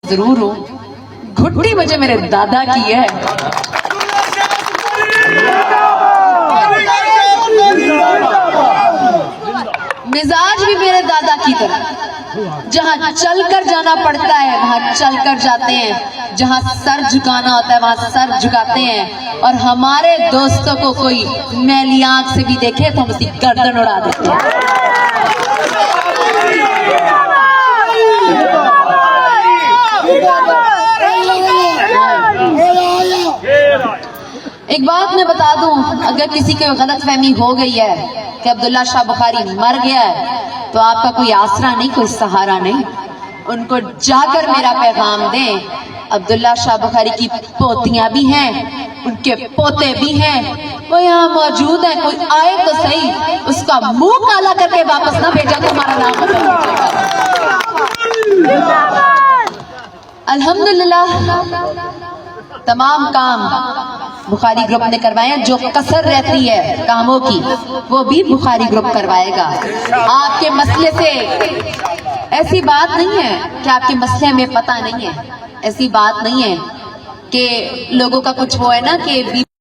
जरूर हूँ, घुट्टी मुझे मेरे दादा की है। मिजाज भी मेरे दादा की तरह, जहाँ चलकर जाना पड़ता है वहाँ चलकर जाते हैं, जहाँ सर झुकाना होता है वहाँ सर झुकाते हैं। और हमारे दोस्तों को कोई मैली आंख से भी देखे तो हम उसकी गर्दन उड़ा देते हैं। एक बात मैं बता दूं, अगर किसी को गलतफहमी हो गई है कि अब्दुल्ला शाह बुखारी मर गया है, तो आपका कोई आसरा नहीं, कोई सहारा नहीं। उनको जाकर मेरा पैगाम दें, अब्दुल्ला शाह बुखारी की पोतियां भी हैं, उनके पोते भी हैं, वो यहाँ मौजूद है। कोई आए तो सही, उसका मुंह काला करके वापस ना भेजा तो हमारा नाम अल्हम्दुलिल्लाह तमाम काम बुखारी ग्रुप ने करवाए हैं। जो कसर रहती है कामों की वो भी बुखारी ग्रुप करवाएगा। आपके मसले से ऐसी बात नहीं है कि आपके मसले हमें पता नहीं है, ऐसी बात नहीं है कि लोगों का कुछ वो है ना कि